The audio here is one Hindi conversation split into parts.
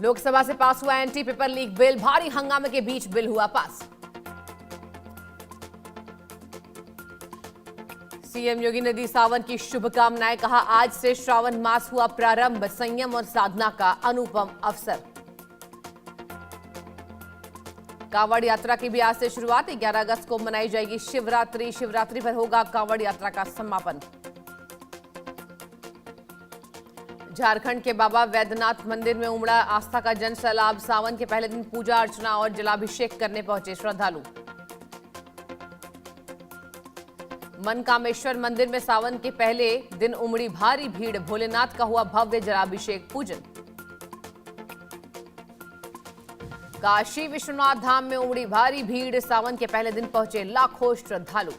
लोकसभा से पास हुआ एंटी पेपर लीक बिल, भारी हंगामे के बीच बिल हुआ पास। सीएम योगी ने दी सावन की शुभकामनाएं, कहा आज से श्रावण मास हुआ प्रारंभ, संयम और साधना का अनुपम अवसर। कांवड़ यात्रा की भी आज से शुरुआत, 11 अगस्त को मनाई जाएगी शिवरात्रि। शिवरात्रि पर होगा कांवड़ यात्रा का समापन। झारखंड के बाबा वैद्यनाथ मंदिर में उमड़ा आस्था का जन सैलाब, सावन के पहले दिन पूजा अर्चना और जलाभिषेक करने पहुंचे श्रद्धालु। मनकामेश्वर मंदिर में सावन के पहले दिन उमड़ी भारी भीड़, भोलेनाथ का हुआ भव्य जलाभिषेक पूजन। काशी विश्वनाथ धाम में उमड़ी भारी भीड़, सावन के पहले दिन पहुंचे लाखों श्रद्धालु।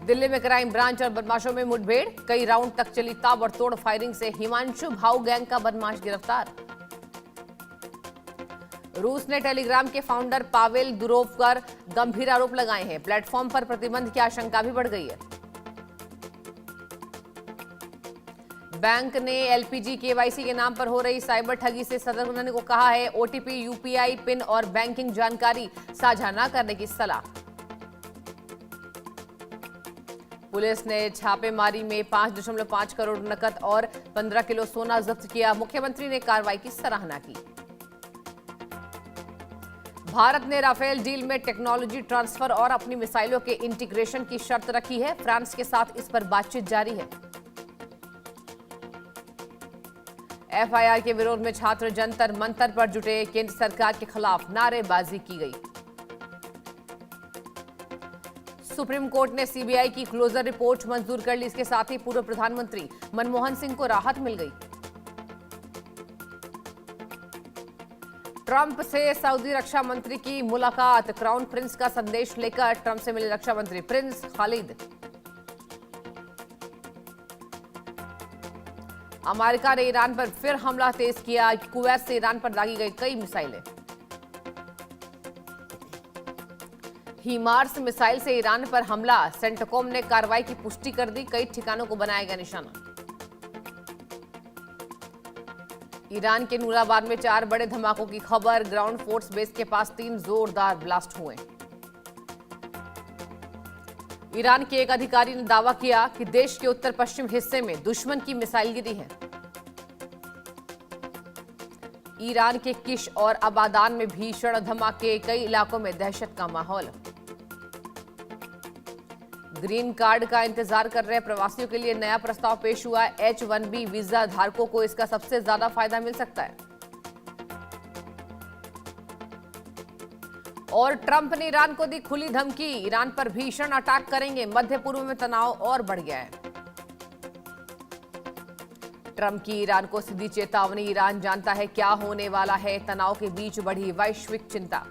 दिल्ली में क्राइम ब्रांच और बदमाशों में मुठभेड़, कई राउंड तक चली ताबड़तोड़ फायरिंग से हिमांशु भाऊ गैंग का बदमाश गिरफ्तार। रूस ने टेलीग्राम के फाउंडर पावेल दुरोव पर गंभीर आरोप लगाए हैं, प्लेटफॉर्म पर प्रतिबंध की आशंका भी बढ़ गई है। बैंक ने एलपीजी केवाईसी के नाम पर हो रही साइबर ठगी से सतर्क रहने को कहा है, ओटीपी, यूपीआई पिन और बैंकिंग जानकारी साझा न करने की सलाह। पुलिस ने छापेमारी में 5.5 करोड़ नकद और 15 किलो सोना जब्त किया, मुख्यमंत्री ने कार्रवाई की सराहना की। भारत ने राफेल डील में टेक्नोलॉजी ट्रांसफर और अपनी मिसाइलों के इंटीग्रेशन की शर्त रखी है, फ्रांस के साथ इस पर बातचीत जारी है। एफआईआर के विरोध में छात्र जंतर मंतर पर जुटे, केंद्र सरकार के खिलाफ नारेबाजी की गई। सुप्रीम कोर्ट ने सीबीआई की क्लोजर रिपोर्ट मंजूर कर ली, इसके साथ ही पूर्व प्रधानमंत्री मनमोहन सिंह को राहत मिल गई। ट्रंप से सऊदी रक्षा मंत्री की मुलाकात, क्राउन प्रिंस का संदेश लेकर ट्रंप से मिले रक्षा मंत्री प्रिंस खालिद। अमेरिका ने ईरान पर फिर हमला तेज किया, कुवैत से ईरान पर दागी गई कई मिसाइलें। हिमार्स मिसाइल से ईरान पर हमला, सेंटकॉम ने कार्रवाई की पुष्टि कर दी, कई ठिकानों को बनाया गया निशाना। ईरान के नूराबाद में 4 बड़े धमाकों की खबर, ग्राउंड फोर्स बेस के पास 3 जोरदार ब्लास्ट हुए। ईरान के एक अधिकारी ने दावा किया कि देश के उत्तर पश्चिम हिस्से में दुश्मन की मिसाइल गिरी है। ईरान के किश और अबादान में भीषण धमाके, कई इलाकों में दहशत का माहौल। ग्रीन कार्ड का इंतजार कर रहे प्रवासियों के लिए नया प्रस्ताव पेश हुआ है, H1B वीजा धारकों को इसका सबसे ज्यादा फायदा मिल सकता है। और ट्रंप ने ईरान को दी खुली धमकी, ईरान पर भीषण अटैक करेंगे, मध्य पूर्व में तनाव और बढ़ गया है। ट्रंप की ईरान को सीधी चेतावनी, ईरान जानता है क्या होने वाला है, तनाव के बीच बढ़ी वैश्विक चिंता।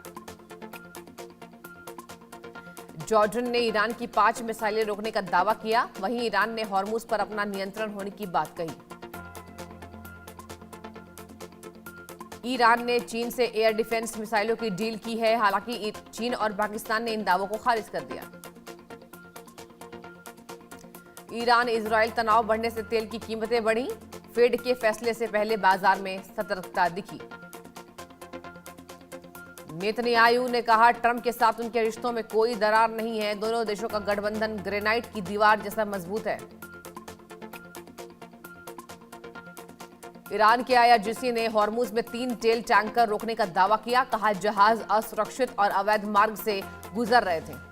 जॉर्डन ने ईरान की 5 मिसाइलें रोकने का दावा किया, वहीं ईरान ने हॉर्मुज पर अपना नियंत्रण होने की बात कही। ईरान ने चीन से एयर डिफेंस मिसाइलों की डील की है, हालांकि चीन और पाकिस्तान ने इन दावों को खारिज कर दिया। ईरान इजराइल तनाव बढ़ने से तेल की कीमतें बढ़ी, फेड के फैसले से पहले बाजार में सतर्कता दिखी। नेतन्याहू ने कहा ट्रंप के साथ उनके रिश्तों में कोई दरार नहीं है, दोनों देशों का गठबंधन ग्रेनाइट की दीवार जैसा मजबूत है। ईरान के आईआरजीसी ने हॉर्मुज में 3 तेल टैंकर रोकने का दावा किया, कहा जहाज असुरक्षित और अवैध मार्ग से गुजर रहे थे।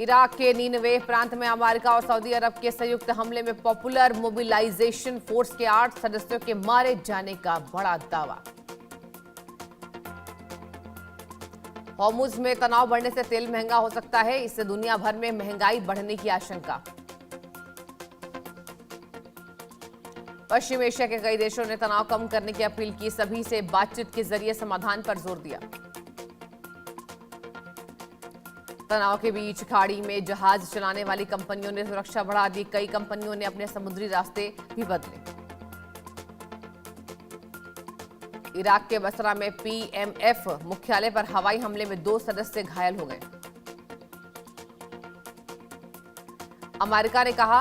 इराक के नीनवे प्रांत में अमेरिका और सऊदी अरब के संयुक्त हमले में पॉपुलर मोबिलाइजेशन फोर्स के 8 सदस्यों के मारे जाने का बड़ा दावा। हॉर्मुज में तनाव बढ़ने से तेल महंगा हो सकता है, इससे दुनिया भर में महंगाई बढ़ने की आशंका। पश्चिम एशिया के कई देशों ने तनाव कम करने की अपील की, सभी से बातचीत के जरिए समाधान पर जोर दिया। तनाव के बीच खाड़ी में जहाज चलाने वाली कंपनियों ने सुरक्षा बढ़ा दी, कई कंपनियों ने अपने समुद्री रास्ते भी बदले। इराक के बसरा में पीएमएफ मुख्यालय पर हवाई हमले में 2 सदस्य घायल हो गए। अमेरिका ने कहा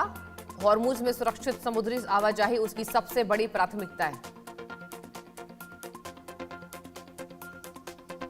हॉर्मुज में सुरक्षित समुद्री आवाजाही उसकी सबसे बड़ी प्राथमिकता है।